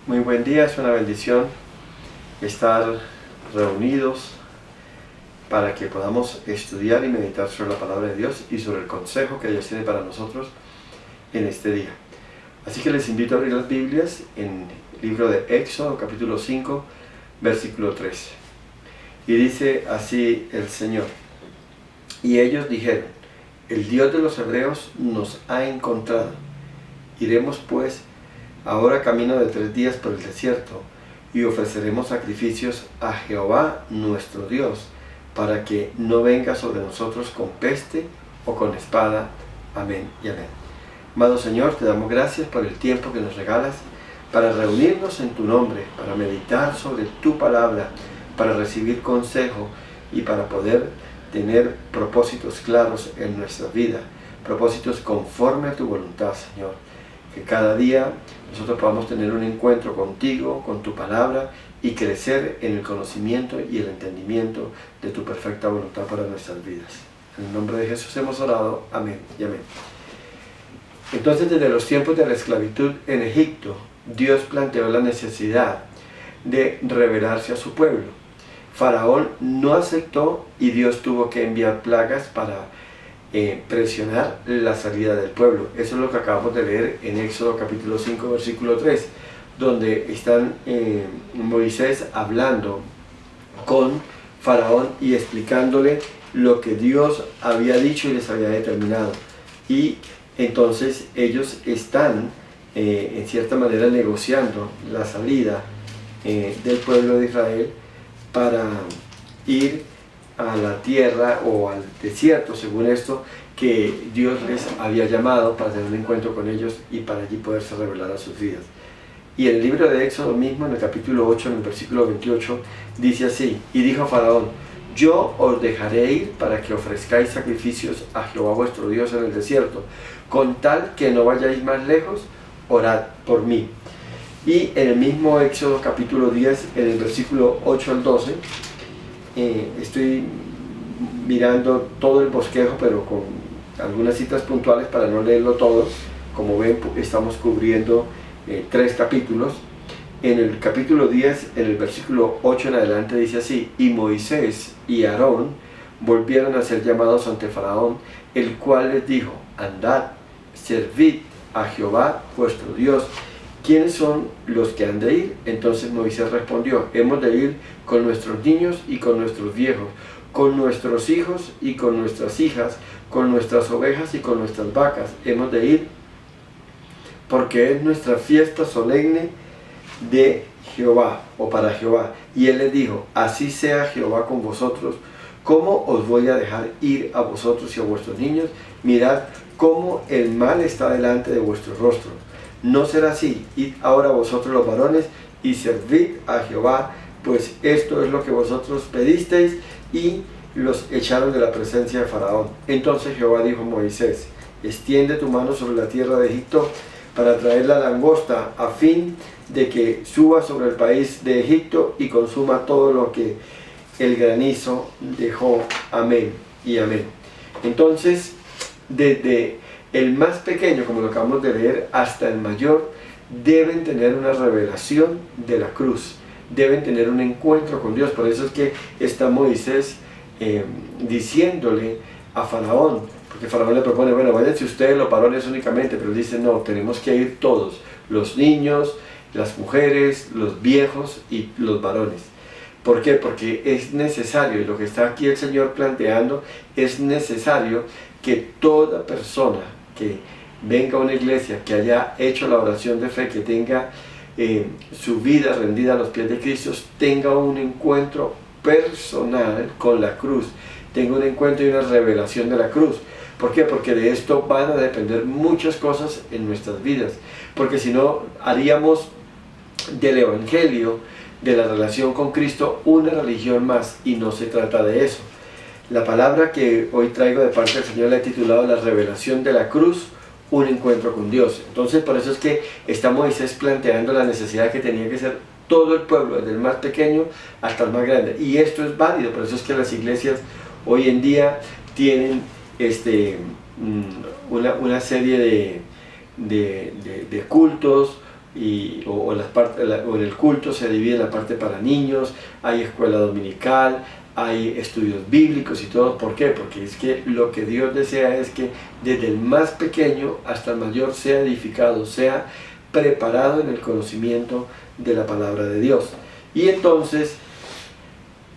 Muy buen día, es una bendición estar reunidos para que podamos estudiar y meditar sobre la palabra de Dios y sobre el consejo que Dios tiene para nosotros en este día. Así que les invito a abrir las Biblias en el libro de Éxodo, capítulo 5, versículo 3. Y dice así el Señor: y ellos dijeron: el Dios de los hebreos nos ha encontrado. Iremos pues ahora camino de 3 días por el desierto, y ofreceremos sacrificios a Jehová nuestro Dios, para que no venga sobre nosotros con peste o con espada. Amén y amén. Amado Señor, te damos gracias por el tiempo que nos regalas para reunirnos en tu nombre, para meditar sobre tu palabra, para recibir consejo y para poder tener propósitos claros en nuestra vida, propósitos conforme a tu voluntad, Señor. Que cada día nosotros podamos tener un encuentro contigo, con tu palabra, y crecer en el conocimiento y el entendimiento de tu perfecta voluntad para nuestras vidas. En el nombre de Jesús hemos orado. Amén y amén. Entonces, desde los tiempos de la esclavitud en Egipto, Dios planteó la necesidad de revelarse a su pueblo. Faraón no aceptó y Dios tuvo que enviar plagas para presionar la salida del pueblo. Eso es lo que acabamos de leer en Éxodo capítulo 5 versículo 3, donde están Moisés hablando con Faraón y explicándole lo que Dios había dicho y les había determinado. Y entonces ellos están en cierta manera negociando la salida del pueblo de Israel para ir a la tierra o al desierto, según esto, que Dios les había llamado para tener un encuentro con ellos y para allí poderse revelar a sus vidas. Y en el libro de Éxodo mismo, en el capítulo 8, en el versículo 28, dice así: y dijo Faraón: yo os dejaré ir para que ofrezcáis sacrificios a Jehová vuestro Dios en el desierto, con tal que no vayáis más lejos, orad por mí. Y en el mismo Éxodo capítulo 10, en el versículo 8 al 12, estoy mirando todo el bosquejo, pero con algunas citas puntuales para no leerlo todo. Como ven, estamos cubriendo 3 capítulos. En el capítulo 10, en el versículo 8 en adelante, dice así: y Moisés y Aarón volvieron a ser llamados ante Faraón, el cual les dijo: andad, servid a Jehová vuestro Dios. ¿Quiénes son los que han de ir? Entonces Moisés respondió: hemos de ir con nuestros niños y con nuestros viejos, con nuestros hijos y con nuestras hijas, con nuestras ovejas y con nuestras vacas. Hemos de ir porque es nuestra fiesta solemne de Jehová, o para Jehová. Y él les dijo: así sea Jehová con vosotros. ¿Cómo os voy a dejar ir a vosotros y a vuestros niños? Mirad cómo el mal está delante de vuestro rostro. No será así. Id ahora vosotros los varones y servid a Jehová, pues esto es lo que vosotros pedisteis. Y los echaron de la presencia de Faraón. Entonces Jehová dijo a Moisés: extiende tu mano sobre la tierra de Egipto para traer la langosta, a fin de que suba sobre el país de Egipto y consuma todo lo que el granizo dejó. Amén y amén. Entonces, desde el más pequeño, como lo acabamos de leer, hasta el mayor, deben tener una revelación de la cruz, deben tener un encuentro con Dios. Por eso es que está Moisés diciéndole a Faraón, porque Faraón le propone: bueno, váyanse ustedes los varones únicamente, pero él dice: no, tenemos que ir todos, los niños, las mujeres, los viejos y los varones. ¿Por qué? Porque es necesario, y lo que está aquí el Señor planteando, es necesario que toda persona que venga a una iglesia, que haya hecho la oración de fe, que tenga su vida rendida a los pies de Cristo, tenga un encuentro personal con la cruz, tenga un encuentro y una revelación de la cruz. ¿Por qué? Porque de esto van a depender muchas cosas en nuestras vidas, porque si no, haríamos del Evangelio, de la relación con Cristo, una religión más, y no se trata de eso. La palabra que hoy traigo de parte del Señor la he titulado: la revelación de la cruz, un encuentro con Dios. Entonces, por eso es que está Moisés planteando la necesidad que tenía que ser todo el pueblo, desde el más pequeño hasta el más grande. Y esto es válido. Por eso es que las iglesias hoy en día tienen una serie de cultos o en el culto se divide la parte para niños, hay escuela dominical, hay estudios bíblicos y todo. ¿Por qué? Porque es que lo que Dios desea es que desde el más pequeño hasta el mayor sea edificado, sea preparado en el conocimiento de la palabra de Dios. Y entonces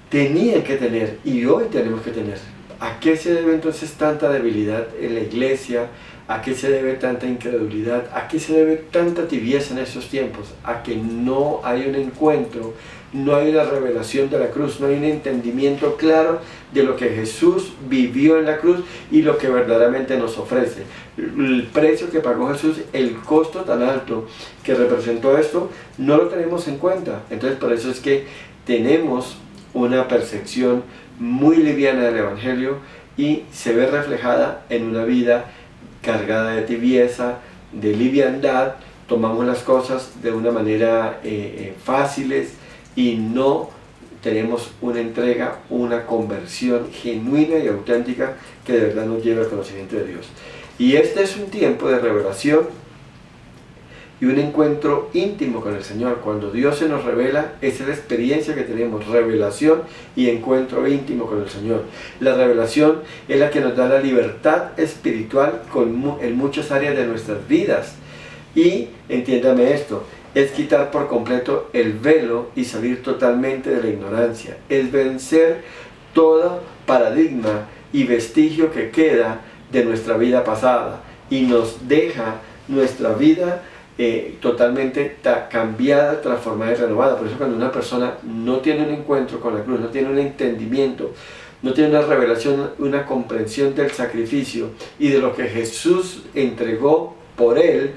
tenían que tener, y hoy tenemos que tener, ¿a qué se debe entonces tanta debilidad en la iglesia? ¿A qué se debe tanta incredulidad? ¿A qué se debe tanta tibieza en estos tiempos? A que no hay un encuentro, no hay una revelación de la cruz, no hay un entendimiento claro de lo que Jesús vivió en la cruz y lo que verdaderamente nos ofrece. El precio que pagó Jesús, el costo tan alto que representó esto, no lo tenemos en cuenta. Entonces por eso es que tenemos una percepción muy liviana del Evangelio y se ve reflejada en una vida cargada de tibieza, de liviandad. Tomamos las cosas de una manera fáciles y no tenemos una entrega, una conversión genuina y auténtica que de verdad nos lleve al conocimiento de Dios. Y este es un tiempo de revelación y un encuentro íntimo con el Señor. Cuando Dios se nos revela, esa es la experiencia que tenemos, revelación y encuentro íntimo con el Señor. La revelación es la que nos da la libertad espiritual en muchas áreas de nuestras vidas. Y, entiéndame esto, es quitar por completo el velo y salir totalmente de la ignorancia. Es vencer todo paradigma y vestigio que queda de nuestra vida pasada y nos deja nuestra vida totalmente cambiada, transformada y renovada. Por eso cuando una persona no tiene un encuentro con la cruz, no tiene un entendimiento, no tiene una revelación, una comprensión del sacrificio y de lo que Jesús entregó por él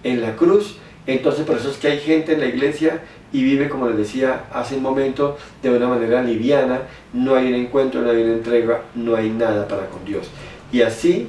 en la cruz, entonces por eso es que hay gente en la iglesia y vive, como les decía hace un momento, de una manera liviana, no hay un encuentro, no hay una entrega, no hay nada para con Dios. Y así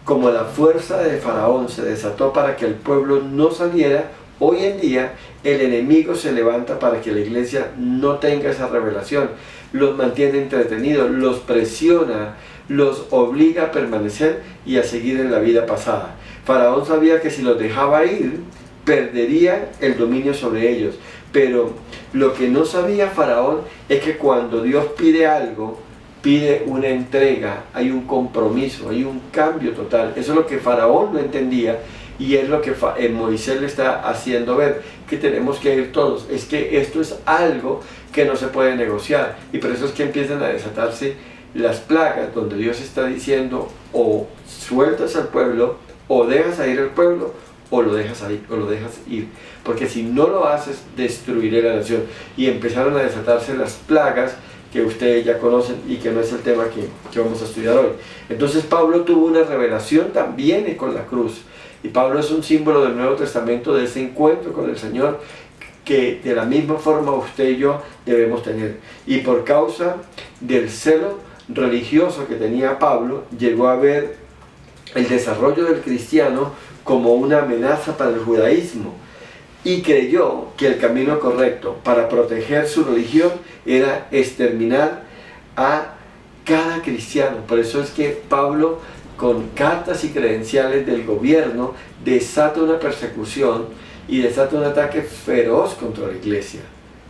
como la fuerza de Faraón se desató para que el pueblo no saliera, hoy en día el enemigo se levanta para que la iglesia no tenga esa revelación. Los mantiene entretenidos, los presiona, los obliga a permanecer y a seguir en la vida pasada. Faraón sabía que si los dejaba ir, perdería el dominio sobre ellos. Pero lo que no sabía Faraón es que cuando Dios pide algo, pide una entrega, hay un compromiso, hay un cambio total. Eso es lo que Faraón no entendía y es lo que Moisés le está haciendo ver, que tenemos que ir todos. Es que esto es algo que no se puede negociar y por eso es que empiezan a desatarse las plagas, donde Dios está diciendo o sueltas al pueblo, o dejas a ir al pueblo, o lo dejas ir, porque si no lo haces, destruiré la nación. Y empezaron a desatarse las plagas que ustedes ya conocen y que no es el tema que vamos a estudiar hoy. Entonces Pablo tuvo una revelación también con la cruz, y Pablo es un símbolo del Nuevo Testamento de ese encuentro con el Señor que de la misma forma usted y yo debemos tener. Y por causa del celo religioso que tenía Pablo, llegó a ver el desarrollo del cristiano como una amenaza para el judaísmo y creyó que el camino correcto para proteger su religión era exterminar a cada cristiano. Por eso es que Pablo, con cartas y credenciales del gobierno, desata una persecución y desata un ataque feroz contra la iglesia,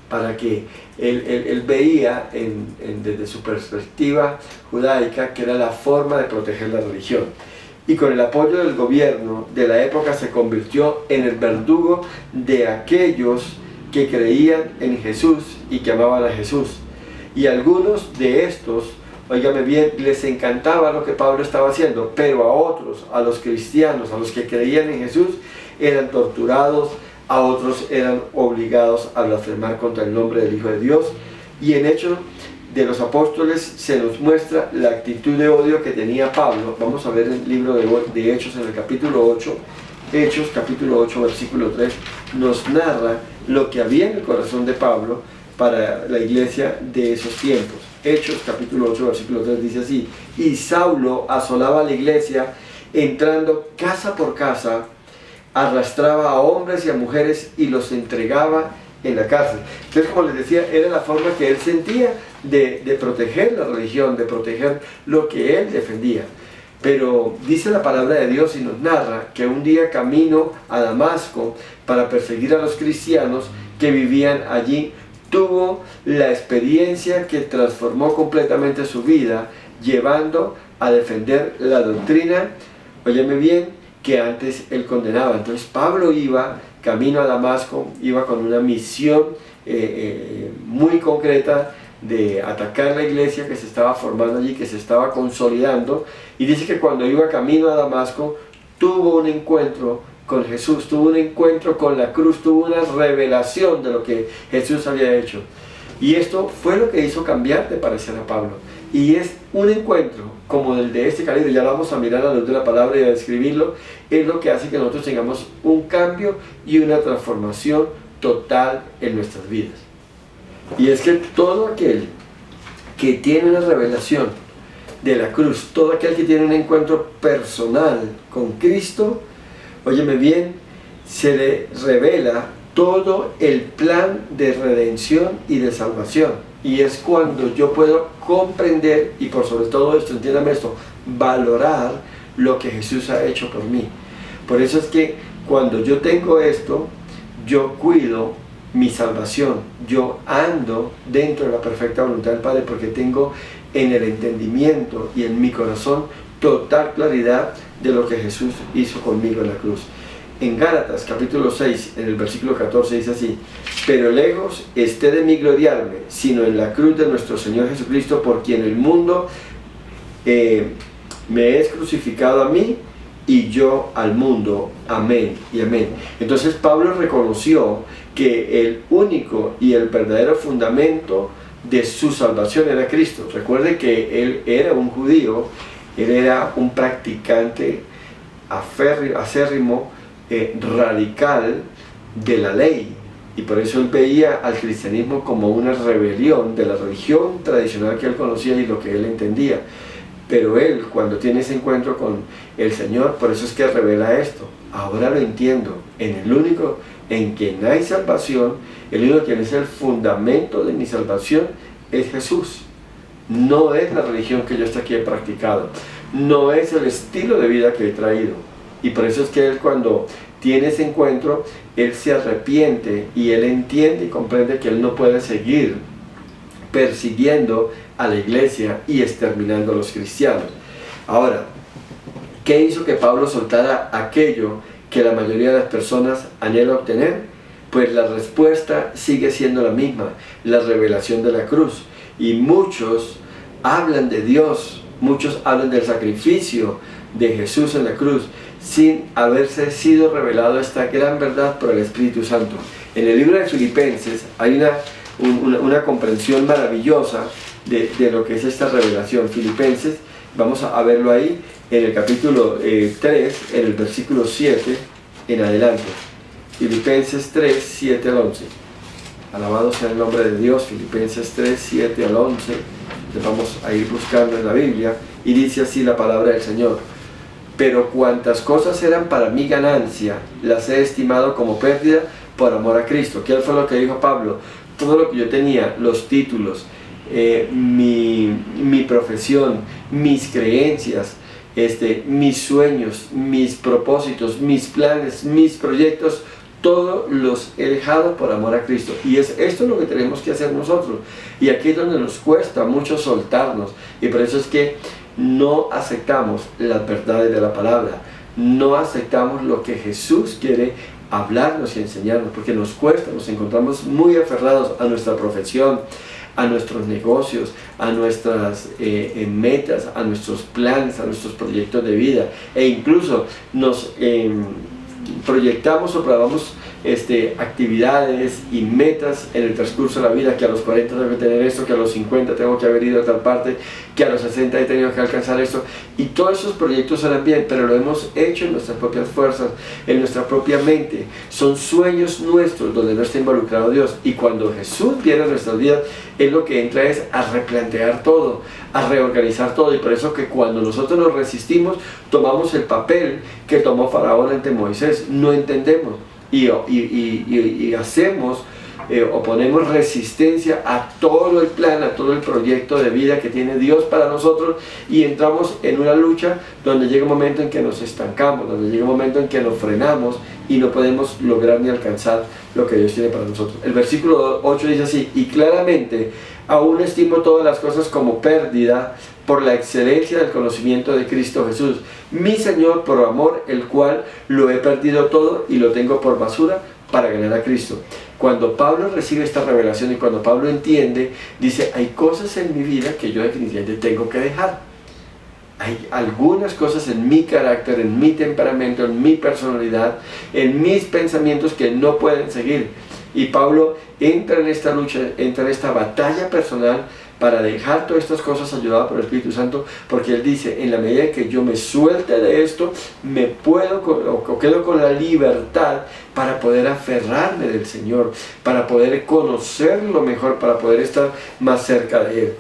para que él veía desde su perspectiva judaica que era la forma de proteger la religión. Y con el apoyo del gobierno de la época se convirtió en el verdugo de aquellos que creían en Jesús y que amaban a Jesús. Y algunos de estos, óigame bien, les encantaba lo que Pablo estaba haciendo, pero a otros, a los cristianos, a los que creían en Jesús, eran torturados, a otros eran obligados a blasfemar contra el nombre del Hijo de Dios. Y en Hechos de los Apóstoles se nos muestra la actitud de odio que tenía Pablo. Vamos a ver el libro de Hechos en el capítulo 8. Hechos capítulo 8 versículo 3 nos narra lo que había en el corazón de Pablo para la iglesia de esos tiempos. Hechos capítulo 8 versículo 3 dice así: y Saulo asolaba la iglesia, entrando casa por casa, arrastraba a hombres y a mujeres y los entregaba en la cárcel. Entonces, como les decía, era la forma que él sentía de proteger la religión, de proteger lo que él defendía. Pero dice la palabra de Dios y nos narra que un día camino a Damasco para perseguir a los cristianos que vivían allí, tuvo la experiencia que transformó completamente su vida, llevando a defender la doctrina, óyeme bien, que antes él condenaba. Entonces Pablo iba camino a Damasco, iba con una misión muy concreta de atacar la iglesia que se estaba formando allí, que se estaba consolidando, y dice que cuando iba camino a Damasco tuvo un encuentro con Jesús, tuvo un encuentro con la cruz, tuvo una revelación de lo que Jesús había hecho, y esto fue lo que hizo cambiar de parecer a Pablo. Y es un encuentro como el de este calibre, ya lo vamos a mirar a la luz de la palabra y a describirlo, es lo que hace que nosotros tengamos un cambio y una transformación total en nuestras vidas. Y es que todo aquel que tiene una revelación de la cruz, todo aquel que tiene un encuentro personal con Cristo, óyeme bien, se le revela todo el plan de redención y de salvación. Y es cuando yo puedo comprender, y por sobre todo esto, entiéndame esto, valorar lo que Jesús ha hecho por mí. Por eso es que cuando yo tengo esto, yo cuido mi salvación, yo ando dentro de la perfecta voluntad del Padre, porque tengo en el entendimiento y en mi corazón total claridad de lo que Jesús hizo conmigo en la cruz. En Gálatas capítulo 6, en el versículo 14 dice así: pero lejos esté de mí gloriarme, sino en la cruz de nuestro Señor Jesucristo, por quien el mundo me es crucificado a mí y yo al mundo. Amén y amén. Entonces Pablo reconoció que el único y el verdadero fundamento de su salvación era Cristo. Recuerde que él era un judío, él era un practicante acérrimo, radical de la ley, y por eso él veía al cristianismo como una rebelión de la religión tradicional que él conocía y lo que él entendía. Pero él, cuando tiene ese encuentro con el Señor, por eso es que revela esto: ahora lo entiendo, en el único en quien hay salvación, el único quien es el fundamento de mi salvación es Jesús. No es la religión que yo hasta aquí he practicado, no es el estilo de vida que he traído. Y por eso es que él, cuando tiene ese encuentro, él se arrepiente y él entiende y comprende que él no puede seguir persiguiendo a la iglesia y exterminando a los cristianos. Ahora, ¿qué hizo que Pablo soltara aquello que la mayoría de las personas anhela obtener? Pues la respuesta sigue siendo la misma: la revelación de la cruz. Y muchos hablan de Dios, muchos hablan del sacrificio de Jesús en la cruz, sin haberse sido revelado esta gran verdad por el Espíritu Santo. En el libro de Filipenses hay una comprensión maravillosa de lo que es esta revelación. Filipenses, vamos a verlo ahí en el capítulo 3, en el versículo 7 en adelante. Filipenses 3, 7 al 11. Alabado sea el nombre de Dios. Filipenses 3, 7 al 11. Vamos a ir buscando en la Biblia, y dice así la palabra del Señor: pero cuantas cosas eran para mi ganancia, las he estimado como pérdida por amor a Cristo. ¿Qué fue lo que dijo Pablo? Todo lo que yo tenía, los títulos, mi profesión, mis creencias, mis sueños, mis propósitos, mis planes, mis proyectos, todos los he dejado por amor a Cristo. Y es esto lo que tenemos que hacer nosotros. Y aquí es donde nos cuesta mucho soltarnos. Y por eso es que no aceptamos las verdades de la palabra, no aceptamos lo que Jesús quiere hablarnos y enseñarnos, porque nos cuesta, nos encontramos muy aferrados a nuestra profesión, a nuestros negocios, a nuestras metas, a nuestros planes, a nuestros proyectos de vida, e incluso nos proyectamos o probamos actividades y metas en el transcurso de la vida, que a los 40 tengo que tener esto, que a los 50 tengo que haber ido a tal parte, que a los 60 he tenido que alcanzar esto, y todos esos proyectos suenan bien, pero lo hemos hecho en nuestras propias fuerzas, en nuestra propia mente. Son sueños nuestros donde no está involucrado Dios, y cuando Jesús viene a nuestras vidas, Él lo que entra es a replantear todo, a reorganizar todo. Y por eso que cuando nosotros nos resistimos, tomamos el papel que tomó Faraón ante Moisés, no entendemos y hacemos oponemos resistencia a todo el plan, a todo el proyecto de vida que tiene Dios para nosotros, y entramos en una lucha donde llega un momento en que nos estancamos, donde llega un momento en que nos frenamos y no podemos lograr ni alcanzar lo que Dios tiene para nosotros. El versículo 8 dice así: y claramente aún estimo todas las cosas como pérdida por la excelencia del conocimiento de Cristo Jesús, mi Señor, por amor el cual lo he perdido todo y lo tengo por basura para ganar a Cristo. Cuando Pablo recibe esta revelación y cuando Pablo entiende, dice: hay cosas en mi vida que yo definitivamente tengo que dejar. Hay algunas cosas en mi carácter, en mi temperamento, en mi personalidad, en mis pensamientos que no pueden seguir. Y Pablo entra en esta lucha, entra en esta batalla personal para dejar todas estas cosas ayudado por el Espíritu Santo, porque él dice: en la medida en que yo me suelte de esto, me puedo o quedo con la libertad para poder aferrarme del Señor, para poder conocerlo mejor, para poder estar más cerca de Él.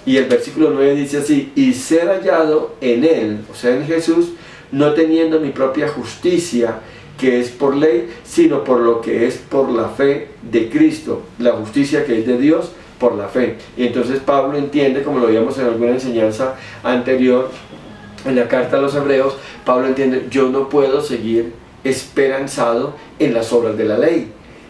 Y el versículo 9 dice así: y ser hallado en Él, o sea en Jesús, no teniendo mi propia justicia, que es por ley, sino por lo que es por la fe de Cristo, la justicia que es de Dios por la fe. Y entonces Pablo entiende, como lo vimos en alguna enseñanza anterior, en la carta a los Hebreos, Pablo entiende: yo no puedo seguir esperanzado en las obras de la ley.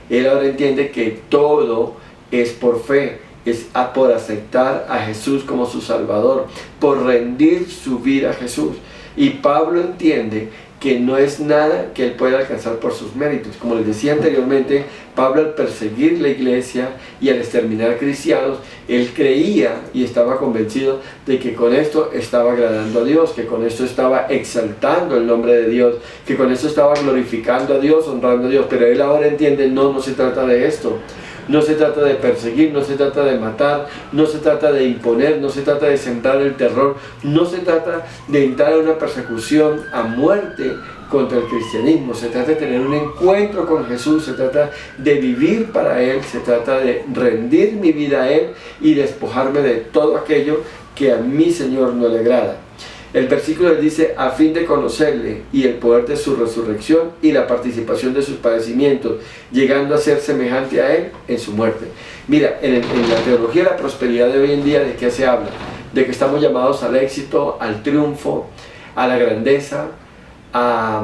Él ahora entiende que todo es por fe, es por aceptar a Jesús como su Salvador, por rendir su vida a Jesús. Y Pablo entiende que no es nada que él pueda alcanzar por sus méritos. Como les decía anteriormente, Pablo, al perseguir la iglesia y al exterminar cristianos, él creía y estaba convencido de que con esto estaba agradando a Dios, que con esto estaba exaltando el nombre de Dios, que con esto estaba glorificando a Dios, honrando a Dios. Pero él ahora entiende: no se trata de esto. No se trata de perseguir, no se trata de matar, no se trata de imponer, no se trata de sembrar el terror, no se trata de entrar en una persecución a muerte contra el cristianismo. Se trata de tener un encuentro con Jesús, se trata de vivir para Él, se trata de rendir mi vida a Él y despojarme de todo aquello que a mi Señor no le agrada. El versículo dice: a fin de conocerle y el poder de su resurrección y la participación de sus padecimientos, llegando a ser semejante a él en su muerte. Mira, en la teología de la prosperidad de hoy en día, ¿de qué se habla? De que estamos llamados al éxito, al triunfo, a la grandeza, a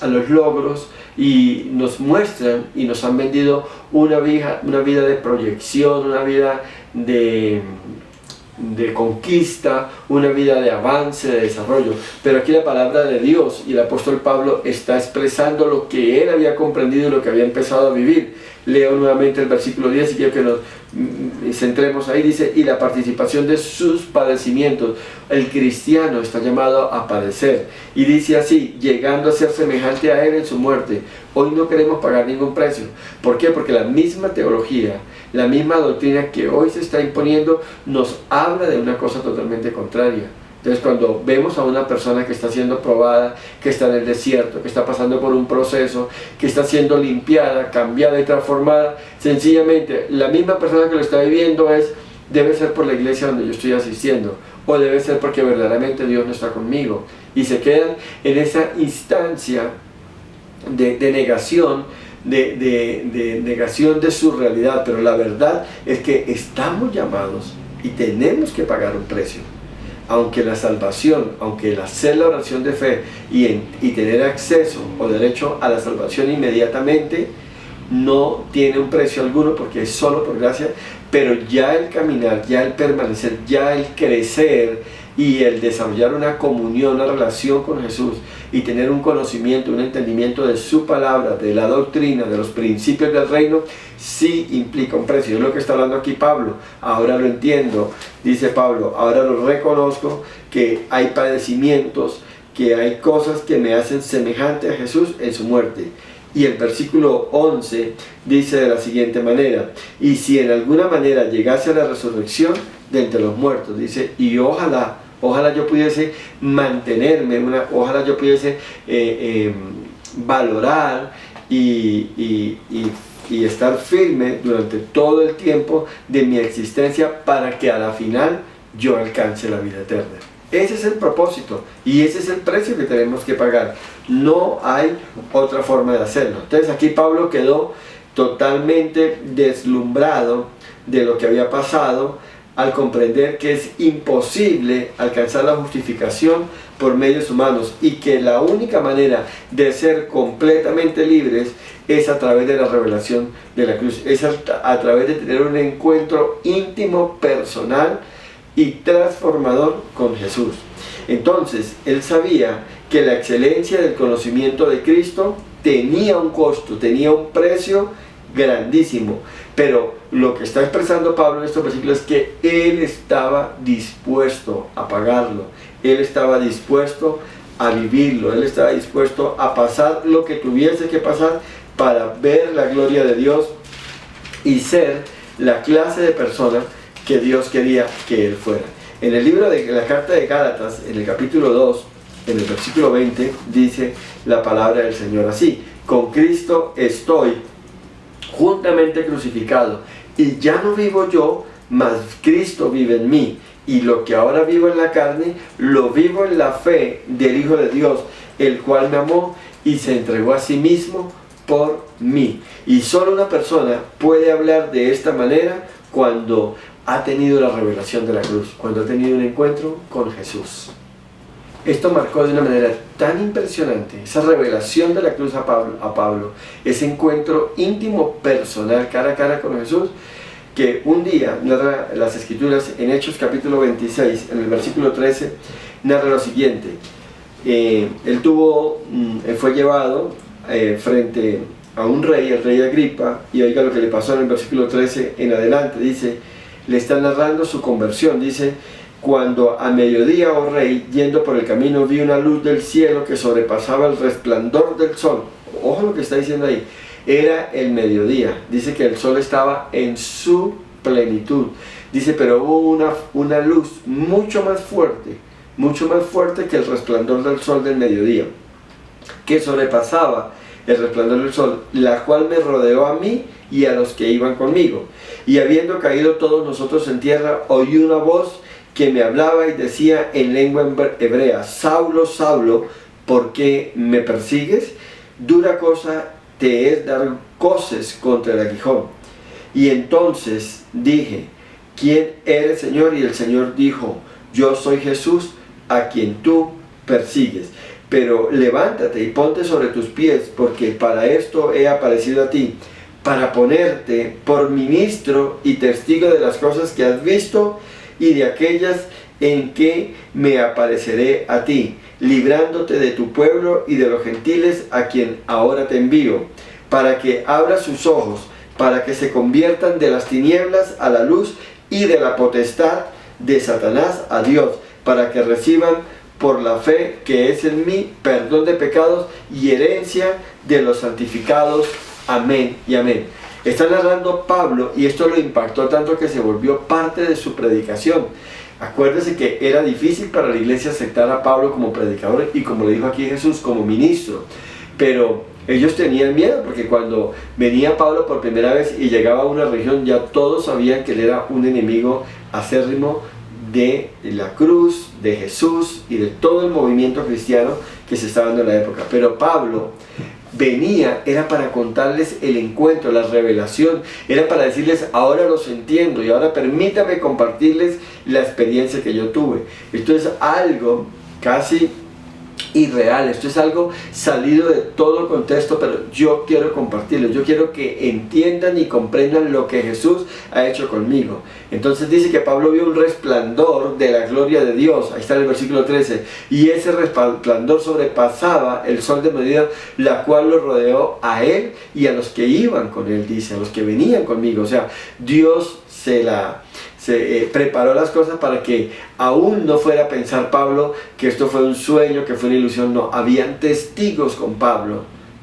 los logros, y nos muestran y nos han vendido una vida de proyección, una vida de conquista, una vida de avance, de desarrollo. Pero aquí la palabra de Dios y el apóstol Pablo está expresando lo que él había comprendido y lo que había empezado a vivir. Leo nuevamente el versículo 10 y quiero que nos centremos ahí. Dice: y la participación de sus padecimientos. El cristiano está llamado a padecer, y dice así: llegando a ser semejante a él en su muerte. Hoy no queremos pagar ningún precio. ¿Por qué? Porque la misma teología, la misma doctrina que hoy se está imponiendo, nos habla de una cosa totalmente contraria. Entonces, cuando vemos a una persona que está siendo probada, que está en el desierto, que está pasando por un proceso, que está siendo limpiada, cambiada y transformada, sencillamente la misma persona que lo está viviendo debe ser por la iglesia donde yo estoy asistiendo, o debe ser porque verdaderamente Dios no está conmigo. Y se quedan en esa instancia de negación, de negación de su realidad. Pero la verdad es que estamos llamados y tenemos que pagar un precio. Aunque la salvación, aunque el hacer la oración de fe y tener acceso o derecho a la salvación inmediatamente, no tiene un precio alguno, porque es solo por gracia. Pero ya el caminar, ya el permanecer, ya el crecer y el desarrollar una comunión, una relación con Jesús, y tener un conocimiento, un entendimiento de su palabra, de la doctrina, de los principios del reino, sí implica un precio. Es lo que está hablando aquí Pablo. Ahora lo entiendo, dice Pablo, ahora lo reconozco, que hay padecimientos, que hay cosas que me hacen semejante a Jesús en su muerte. Y el versículo 11 dice de la siguiente manera: y si en alguna manera llegase a la resurrección de entre los muertos, dice, y ojalá yo pudiese mantenerme, ojalá yo pudiese valorar y estar firme durante todo el tiempo de mi existencia, para que a la final yo alcance la vida eterna. Ese es el propósito y ese es el precio que tenemos que pagar. No hay otra forma de hacerlo. Entonces aquí Pablo quedó totalmente deslumbrado de lo que había pasado, al comprender que es imposible alcanzar la justificación por medios humanos y que la única manera de ser completamente libres es a través de la revelación de la cruz, es a través de tener un encuentro íntimo, personal y transformador con Jesús. Entonces, él sabía que la excelencia del conocimiento de Cristo tenía un costo, tenía un precio grandísimo, pero lo que está expresando Pablo en estos versículos es que él estaba dispuesto a pagarlo, él estaba dispuesto a vivirlo, él estaba dispuesto a pasar lo que tuviese que pasar para ver la gloria de Dios y ser la clase de persona que Dios quería que él fuera. En el libro de la carta de Gálatas, en el capítulo 2, en el versículo 20, dice la palabra del Señor así: con Cristo estoy juntamente crucificado, y ya no vivo yo, mas Cristo vive en mí, y lo que ahora vivo en la carne, lo vivo en la fe del Hijo de Dios, el cual me amó y se entregó a sí mismo por mí. Y solo una persona puede hablar de esta manera cuando ha tenido la revelación de la cruz, cuando ha tenido un encuentro con Jesús. Esto marcó de una manera tan impresionante, esa revelación de la cruz a Pablo, ese encuentro íntimo, personal, cara a cara con Jesús, que un día narra las Escrituras en Hechos capítulo 26, en el versículo 13, narra lo siguiente: él fue llevado frente a un rey, el rey Agripa, y oiga lo que le pasó en el versículo 13 en adelante. Dice, le está narrando su conversión, dice: cuando a mediodía, oh rey, yendo por el camino, vi una luz del cielo que sobrepasaba el resplandor del sol. Ojo lo que está diciendo ahí, era el mediodía, dice que el sol estaba en su plenitud, dice, pero hubo una luz mucho más fuerte que el resplandor del sol del mediodía, que sobrepasaba el resplandor del sol, la cual me rodeó a mí y a los que iban conmigo. Y habiendo caído todos nosotros en tierra, oí una voz que me hablaba y decía en lengua hebrea: Saulo, Saulo, ¿por qué me persigues? Dura cosa te es dar coces contra el aguijón. Y entonces dije: ¿quién eres, Señor? Y el Señor dijo: yo soy Jesús, a quien tú persigues. Pero levántate y ponte sobre tus pies, porque para esto he aparecido a ti, para ponerte por ministro y testigo de las cosas que has visto y de aquellas en que me apareceré a ti, librándote de tu pueblo y de los gentiles a quien ahora te envío, para que abras sus ojos, para que se conviertan de las tinieblas a la luz y de la potestad de Satanás a Dios, para que reciban por la fe que es en mí perdón de pecados y herencia de los santificados. Amén y amén. Está narrando Pablo, y esto lo impactó tanto que se volvió parte de su predicación. Acuérdese que era difícil para la iglesia aceptar a Pablo como predicador y, como le dijo aquí Jesús, como ministro. Pero ellos tenían miedo, porque cuando venía Pablo por primera vez y llegaba a una región, ya todos sabían que él era un enemigo acérrimo de la cruz, de Jesús y de todo el movimiento cristiano que se estaba dando en la época. Pero Pablo venía, era para contarles el encuentro, la revelación, era para decirles: ahora los entiendo y ahora permítame compartirles la experiencia que yo tuve. Esto es algo casi irreal, esto es algo salido de todo contexto, pero yo quiero compartirlo, yo quiero que entiendan y comprendan lo que Jesús ha hecho conmigo. Entonces dice que Pablo vio un resplandor de la gloria de Dios, ahí está en el versículo 13, y ese resplandor sobrepasaba el sol de mediodía, la cual lo rodeó a él y a los que iban con él, dice, a los que venían conmigo. O sea, Dios preparó las cosas para que aún no fuera a pensar Pablo que esto fue un sueño, que fue una ilusión. No, habían testigos con Pablo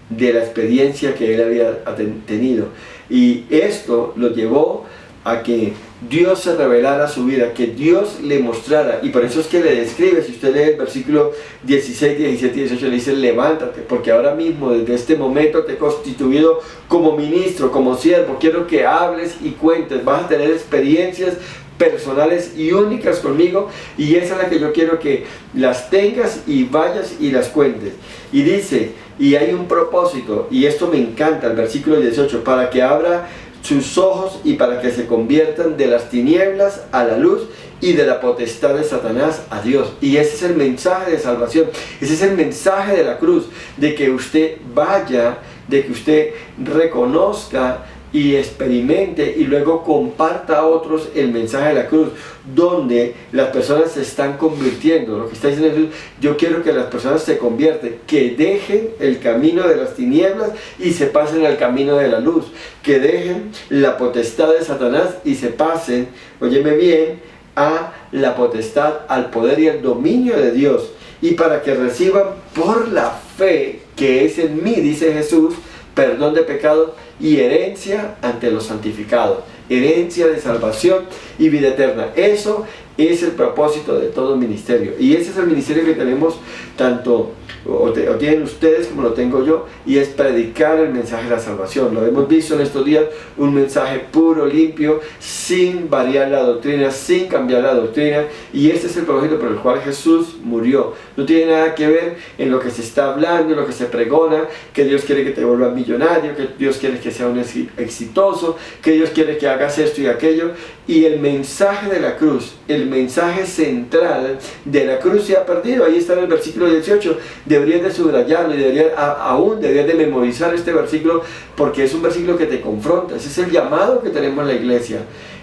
de la experiencia que él había tenido, y esto lo llevó a que Dios se revelara su vida, que Dios le mostrara. Y por eso es que le describe, si usted lee el versículo 16, 17 y 18, le dice: levántate, porque ahora mismo, desde este momento, te he constituido como ministro, como siervo. Quiero que hables y cuentes, vas a tener experiencias personales y únicas conmigo, y esa es la que yo quiero que las tengas y vayas y las cuentes. Y dice y hay un propósito, y esto me encanta, el versículo 18, para que abra sus ojos y para que se conviertan de las tinieblas a la luz y de la potestad de Satanás a Dios. Y ese es el mensaje de salvación, ese es el mensaje de la cruz, de que usted vaya, de que usted reconozca y experimente y luego comparta a otros el mensaje de la cruz, donde las personas se están convirtiendo. Lo que está diciendo Jesús: yo quiero que las personas se conviertan, que dejen el camino de las tinieblas y se pasen al camino de la luz, que dejen la potestad de Satanás y se pasen, óyeme bien, a la potestad, al poder y al dominio de Dios, y para que reciban por la fe que es en mí, dice Jesús, perdón de pecados y herencia ante los santificados, herencia de salvación y vida eterna. Eso es el propósito de todo ministerio, y ese es el ministerio que tenemos tanto o tienen ustedes como lo tengo yo, y es predicar el mensaje de la salvación. Lo hemos visto en estos días, un mensaje puro, limpio, sin variar la doctrina, sin cambiar la doctrina, y este es el propósito por el cual Jesús murió. No tiene nada que ver en lo que se está hablando, en lo que se pregona, que Dios quiere que te vuelvas millonario, que Dios quiere que seas un exitoso, que Dios quiere que hagas esto y aquello. Y el mensaje de la cruz, el mensaje central de la cruz se ha perdido. Ahí está en el versículo 18. Deberías de subrayarlo y deberías de memorizar este versículo, porque es un versículo que te confronta. Ese es el llamado que tenemos en la iglesia.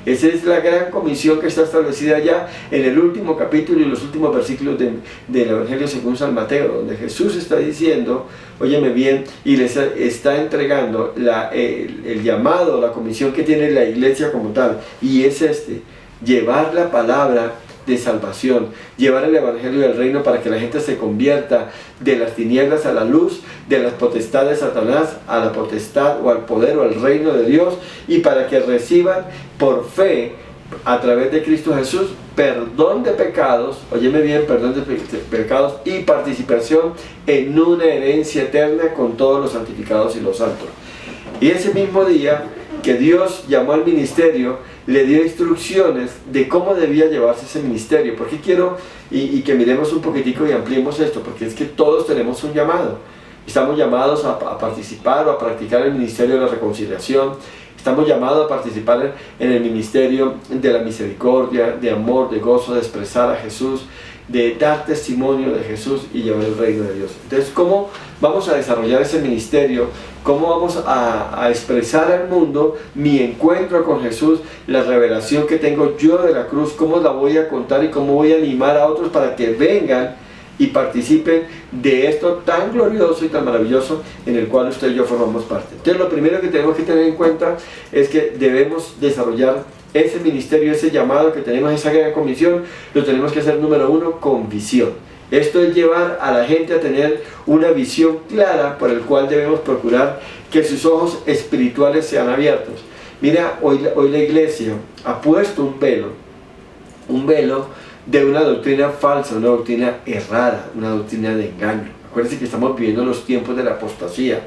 Esa es la gran comisión que está establecida ya en el último capítulo y los últimos versículos del Evangelio según San Mateo, donde Jesús está diciendo, óyeme bien, y les está entregando el llamado, la comisión que tiene la iglesia como tal, y es llevar la palabra de salvación, llevar el Evangelio del reino para que la gente se convierta de las tinieblas a la luz, de las potestades de Satanás a la potestad o al poder o al reino de Dios, y para que reciban por fe a través de Cristo Jesús perdón de pecados, óyeme bien, perdón de pecados y participación en una herencia eterna con todos los santificados y los santos. Y ese mismo día que Dios llamó al ministerio, le dio instrucciones de cómo debía llevarse ese ministerio. ¿Por qué quiero y que miremos un poquitico y ampliemos esto? Porque es que todos tenemos un llamado. Estamos llamados a participar o a practicar el ministerio de la reconciliación. Estamos llamados a participar en el ministerio de la misericordia, de amor, de gozo, de expresar a Jesús, de dar testimonio de Jesús y llevar el reino de Dios. Entonces, ¿cómo vamos a desarrollar ese ministerio? ¿Cómo vamos a expresar al mundo mi encuentro con Jesús, la revelación que tengo yo de la cruz? ¿Cómo la voy a contar y cómo voy a animar a otros para que vengan y participen de esto tan glorioso y tan maravilloso en el cual usted y yo formamos parte? Entonces, lo primero que tenemos que tener en cuenta es que debemos desarrollar ese ministerio, ese llamado que tenemos, esa gran comisión, lo tenemos que hacer, número uno, con visión. Esto es llevar a la gente a tener una visión clara por el cual debemos procurar que sus ojos espirituales sean abiertos. Mira, hoy la iglesia ha puesto un velo de una doctrina falsa, una doctrina errada, una doctrina de engaño. Acuérdense que estamos viviendo los tiempos de la apostasía,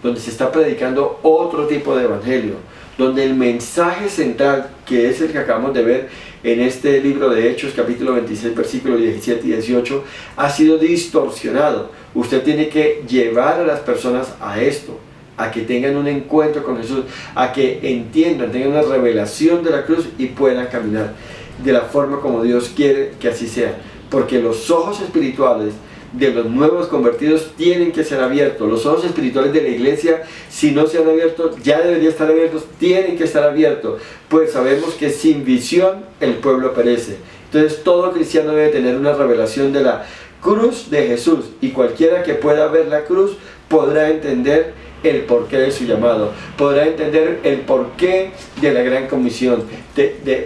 donde se está predicando otro tipo de evangelio, donde el mensaje central, que es el que acabamos de ver en este libro de Hechos, capítulo 26, versículos 17 y 18, ha sido distorsionado. Usted tiene que llevar a las personas a esto, a que tengan un encuentro con Jesús, a que entiendan, tengan una revelación de la cruz y puedan caminar de la forma como Dios quiere que así sea. Porque los ojos espirituales de los nuevos convertidos tienen que ser abiertos. Los ojos espirituales de la iglesia, si no se han abierto, ya deberían estar abiertos, tienen que estar abiertos, pues sabemos que sin visión el pueblo perece. Entonces todo cristiano debe tener una revelación de la cruz de Jesús, y cualquiera que pueda ver la cruz podrá entender el porqué de su llamado, podrá entender el porqué de la gran comisión,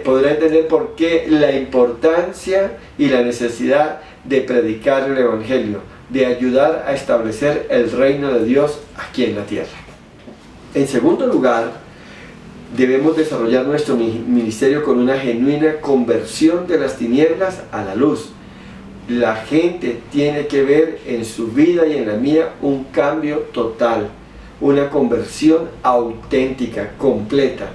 podrá entender por qué la importancia y la necesidad de predicar el evangelio, de ayudar a establecer el reino de Dios aquí en la tierra. En segundo lugar, debemos desarrollar nuestro ministerio con una genuina conversión de las tinieblas a la luz. La gente tiene que ver en su vida y en la mía un cambio total, una conversión auténtica, completa.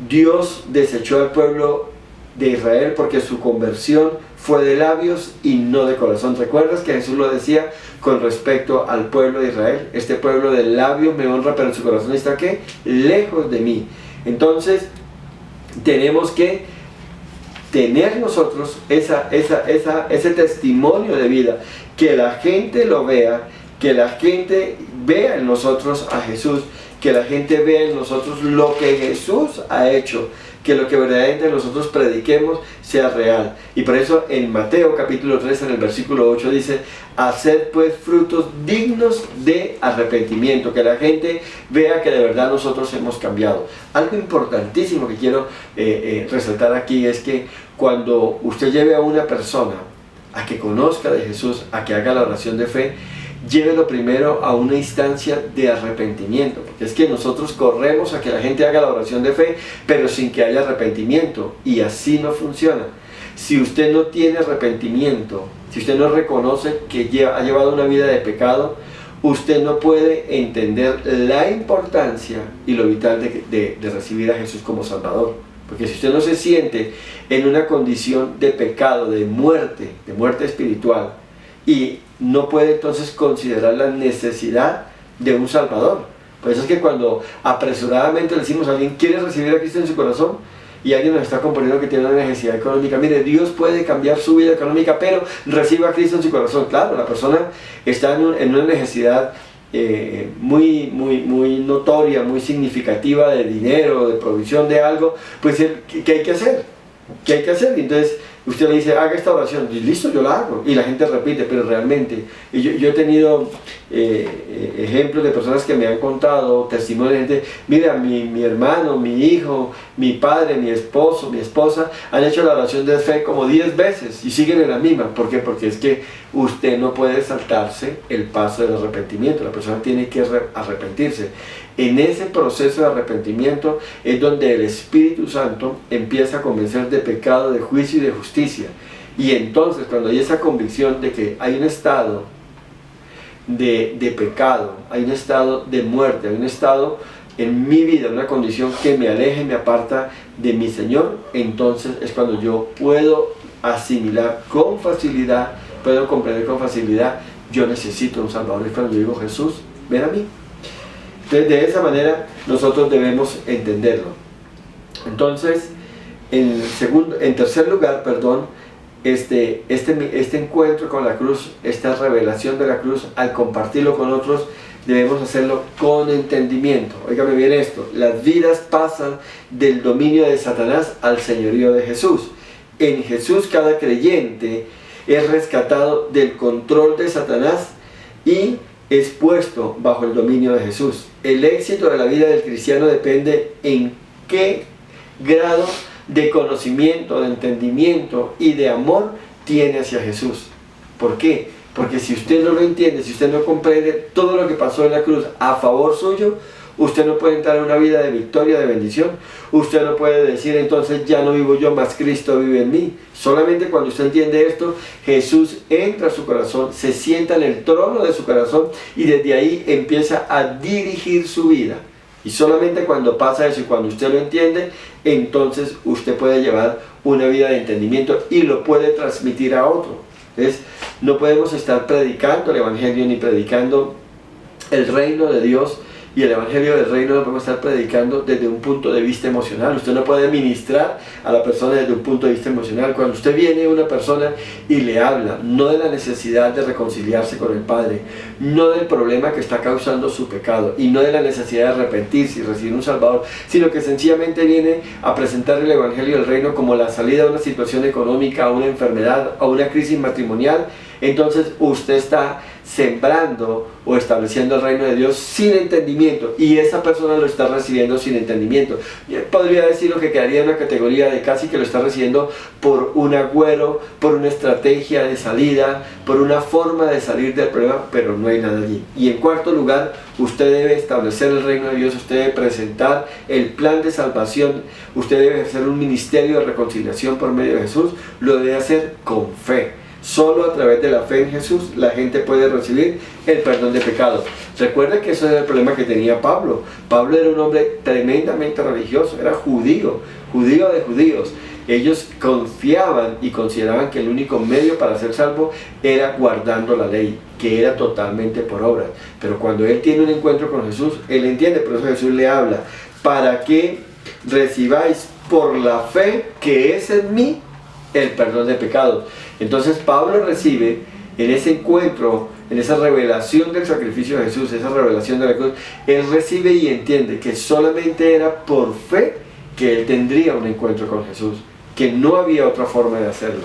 Dios desechó al pueblo de Israel porque su conversión fue de labios y no de corazón. ¿Recuerdas que Jesús lo decía con respecto al pueblo de Israel? Este pueblo de labios me honra, pero su corazón está ¿qué? Lejos de mí. Entonces tenemos que tener nosotros ese testimonio de vida, que la gente lo vea, que la gente vea en nosotros a Jesús, que la gente vea en nosotros lo que Jesús ha hecho, que lo que verdaderamente nosotros prediquemos sea real. Y por eso en Mateo capítulo 3 en el versículo 8 dice: haced pues frutos dignos de arrepentimiento, que la gente vea que de verdad nosotros hemos cambiado. Algo importantísimo que quiero resaltar aquí es que cuando usted lleve a una persona a que conozca de Jesús, a que haga la oración de fe, llévelo primero a una instancia de arrepentimiento, porque es que nosotros corremos a que la gente haga la oración de fe, pero sin que haya arrepentimiento, y así no funciona. Si usted no tiene arrepentimiento, si usted no reconoce que ha llevado una vida de pecado, usted no puede entender la importancia y lo vital de recibir a Jesús como Salvador. Porque si usted no se siente en una condición de pecado, de muerte espiritual, y no puede entonces considerar la necesidad de un Salvador. Por eso es que cuando apresuradamente le decimos a alguien: ¿quiere recibir a Cristo en su corazón? Y alguien nos está componiendo que tiene una necesidad económica, mire, Dios puede cambiar su vida económica, pero reciba a Cristo en su corazón. Claro, la persona está en una necesidad muy notoria, muy significativa de dinero, de provisión de algo. Pues ¿qué hay que hacer? ¿Qué hay que hacer? Y entonces usted le dice: haga esta oración, y listo, yo la hago, y la gente repite. Pero realmente, y yo he tenido ejemplos de personas que me han contado testimonios de gente: mira, mi hermano, mi hijo, mi padre, mi esposo, mi esposa han hecho la oración de fe como 10 veces y siguen en la misma. ¿Por qué? Porque es que usted no puede saltarse el paso del arrepentimiento. La persona tiene que arrepentirse. En ese proceso de arrepentimiento es donde el Espíritu Santo empieza a convencer de pecado, de juicio y de justicia. Y entonces, cuando hay esa convicción de que hay un estado de pecado, hay un estado de muerte, hay un estado en mi vida, una condición que me aleja y me aparta de mi Señor, entonces es cuando yo puedo asimilar con facilidad, puedo comprender con facilidad: yo necesito un Salvador. Es cuando yo digo: Jesús, ven a mí. Entonces, de esa manera nosotros debemos entenderlo. Entonces, en tercer lugar, este encuentro con la cruz, esta revelación de la cruz, al compartirlo con otros, debemos hacerlo con entendimiento. Óigame bien esto: las vidas pasan del dominio de Satanás al señorío de Jesús. En Jesús cada creyente es rescatado del control de Satanás y es puesto bajo el dominio de Jesús. El éxito de la vida del cristiano depende en qué grado de conocimiento, de entendimiento y de amor tiene hacia Jesús. ¿Por qué? Porque si usted no lo entiende, si usted no comprende todo lo que pasó en la cruz a favor suyo, usted no puede entrar en una vida de victoria, de bendición. Usted no puede decir: entonces ya no vivo yo, más Cristo vive en mí. Solamente cuando usted entiende esto, Jesús entra a su corazón, se sienta en el trono de su corazón y desde ahí empieza a dirigir su vida. Y solamente cuando pasa eso y cuando usted lo entiende, entonces usted puede llevar una vida de entendimiento y lo puede transmitir a otro. Entonces, no podemos estar predicando el Evangelio ni predicando el reino de Dios, y el Evangelio del Reino lo podemos estar predicando desde un punto de vista emocional. Usted no puede ministrar a la persona desde un punto de vista emocional. Cuando usted viene a una persona y le habla, no de la necesidad de reconciliarse con el Padre, no del problema que está causando su pecado, y no de la necesidad de arrepentirse y recibir un Salvador, sino que sencillamente viene a presentar el Evangelio del Reino como la salida a una situación económica, a una enfermedad, a una crisis matrimonial, entonces usted está sembrando o estableciendo el reino de Dios sin entendimiento, y esa persona lo está recibiendo sin entendimiento. Yo podría decirlo que quedaría en una categoría de casi que lo está recibiendo por un agüero, por una estrategia de salida, por una forma de salir del problema, pero no hay nada allí. Y en cuarto lugar, usted debe establecer el reino de Dios, usted debe presentar el plan de salvación, usted debe hacer un ministerio de reconciliación por medio de Jesús, lo debe hacer con fe. Solo a través de la fe en Jesús la gente puede recibir el perdón de pecados. Recuerden que ese era el problema que tenía Pablo. Pablo era un hombre tremendamente religioso, era judío de judíos. Ellos confiaban y consideraban que el único medio para ser salvo era guardando la ley, que era totalmente por obras. Pero cuando él tiene un encuentro con Jesús, él entiende, por eso Jesús le habla, para que recibáis por la fe que es en mí el perdón de pecados. Entonces Pablo recibe en ese encuentro, en esa revelación del sacrificio de Jesús, esa revelación de la cruz, él recibe y entiende que solamente era por fe que él tendría un encuentro con Jesús, que no había otra forma de hacerlo,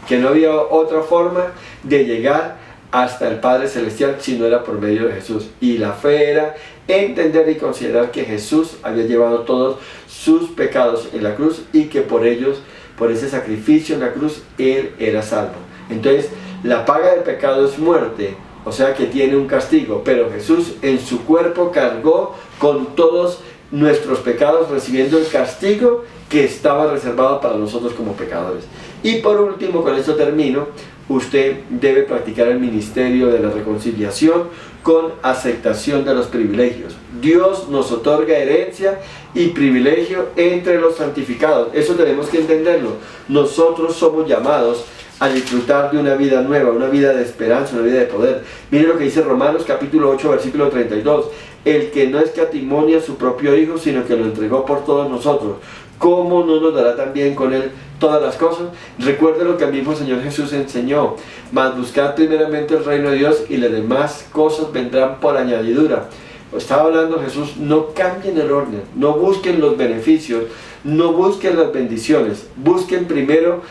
que no había otra forma de llegar hasta el Padre Celestial si no era por medio de Jesús. Y la fe era entender y considerar que Jesús había llevado todos sus pecados en la cruz y que por ellos, por ese sacrificio en la cruz, él era salvo. Entonces, la paga del pecado es muerte, o sea que tiene un castigo, pero Jesús en su cuerpo cargó con todos nuestros pecados, recibiendo el castigo que estaba reservado para nosotros como pecadores. Y por último, con esto termino, usted debe practicar el ministerio de la reconciliación con aceptación de los privilegios. Dios nos otorga herencia y privilegio entre los santificados. Eso tenemos que entenderlo. Nosotros somos llamados a disfrutar de una vida nueva, una vida de esperanza, una vida de poder. Miren lo que dice Romanos capítulo 8, versículo 32. El que no escatimonia a su propio Hijo, sino que lo entregó por todos nosotros, ¿cómo no nos dará también con él todas las cosas? Recuerde lo que el mismo Señor Jesús enseñó: mas buscad primeramente el reino de Dios y las demás cosas vendrán por añadidura. Estaba hablando Jesús, no cambien el orden, no busquen los beneficios, no busquen las bendiciones, busquen primero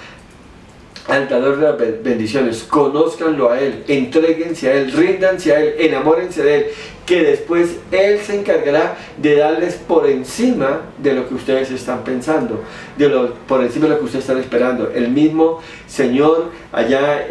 al dador de las bendiciones, conózcanlo a Él, entréguense a Él, ríndanse a Él, enamórense de Él, que después Él se encargará de darles por encima de lo que ustedes están pensando, por encima de lo que ustedes están esperando. El mismo Señor allá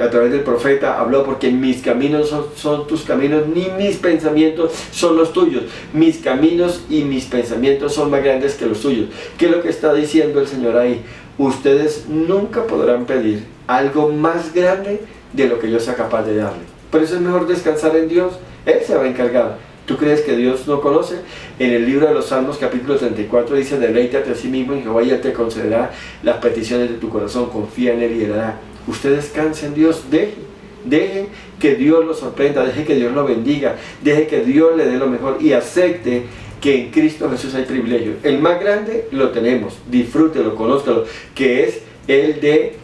a través del profeta habló: porque mis caminos son tus caminos, ni mis pensamientos son los tuyos. Mis caminos y mis pensamientos son más grandes que los tuyos. ¿Qué es lo que está diciendo el Señor ahí? Ustedes nunca podrán pedir algo más grande de lo que yo sea capaz de darle. Por eso es mejor descansar en Dios. Él se va a encargar. ¿Tú crees que Dios no conoce? En el libro de los Salmos capítulo 34 dice: deleítate a sí mismo en Jehová y Él te concederá las peticiones de tu corazón. Confía en Él y Él hará. Usted descanse en Dios. Deje que Dios lo sorprenda, deje que Dios lo bendiga, deje que Dios le dé lo mejor y acepte que en Cristo Jesús hay privilegio. El más grande lo tenemos, disfrútelo, conózcalo, que es el de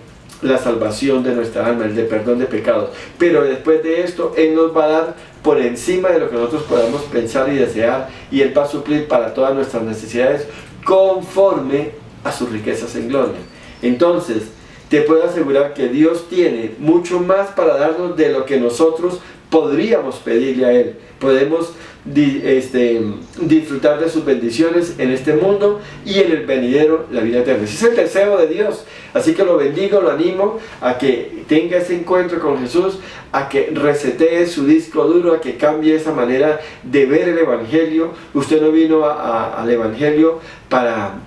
la salvación de nuestra alma, el de perdón de pecados. Pero después de esto, Él nos va a dar por encima de lo que nosotros podamos pensar y desear, y Él va a suplir para todas nuestras necesidades conforme a sus riquezas en gloria. Entonces, te puedo asegurar que Dios tiene mucho más para darnos de lo que nosotros podríamos pedirle a Él. Podemos disfrutar de sus bendiciones en este mundo y en el venidero, la vida eterna. Ese es el deseo de Dios. Así que lo bendigo, lo animo a que tenga ese encuentro con Jesús, a que resetee su disco duro, a que cambie esa manera de ver el Evangelio. Usted no vino al Evangelio para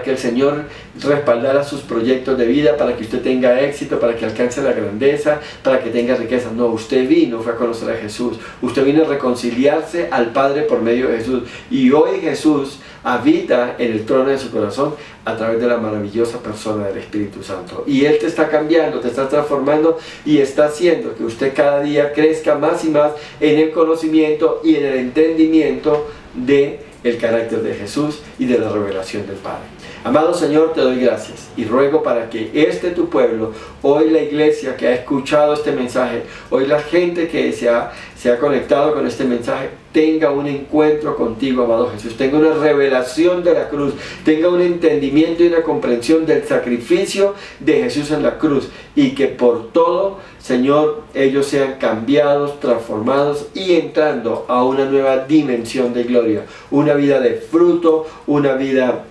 que el Señor respaldara sus proyectos de vida, para que usted tenga éxito, para que alcance la grandeza, para que tenga riqueza. No, usted fue a conocer a Jesús. Usted vino a reconciliarse al Padre por medio de Jesús. Y hoy Jesús habita en el trono de su corazón a través de la maravillosa persona del Espíritu Santo. Y Él te está cambiando, te está transformando y está haciendo que usted cada día crezca más y más en el conocimiento y en el entendimiento de el carácter de Jesús y de la revelación del Padre. Amado Señor, te doy gracias y ruego para que tu pueblo, hoy la iglesia que ha escuchado este mensaje, hoy la gente que se ha conectado con este mensaje, tenga un encuentro contigo, amado Jesús, tenga una revelación de la cruz, tenga un entendimiento y una comprensión del sacrificio de Jesús en la cruz, y que por todo, Señor, ellos sean cambiados, transformados y entrando a una nueva dimensión de gloria, una vida de fruto, una vida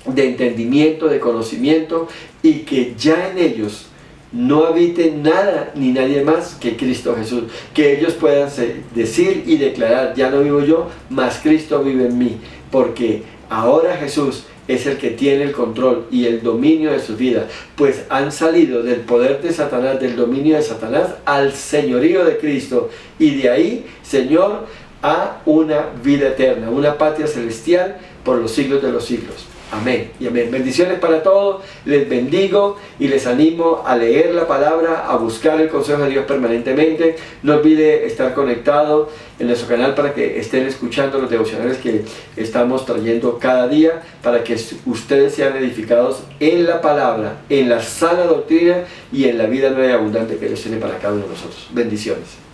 de entendimiento, de conocimiento, y que ya en ellos no habite nada ni nadie más que Cristo Jesús, que ellos puedan decir y declarar: ya no vivo yo, mas Cristo vive en mí, porque ahora Jesús es el que tiene el control y el dominio de sus vidas, pues han salido del poder de Satanás, del dominio de Satanás, al señorío de Cristo, y de ahí, Señor, a una vida eterna, una patria celestial por los siglos de los siglos. Amén y amén. Bendiciones para todos, les bendigo y les animo a leer la palabra, a buscar el consejo de Dios permanentemente. No olvide estar conectado en nuestro canal para que estén escuchando los devocionales que estamos trayendo cada día, para que ustedes sean edificados en la palabra, en la sana doctrina y en la vida nueva y abundante que Dios tiene para cada uno de nosotros. Bendiciones.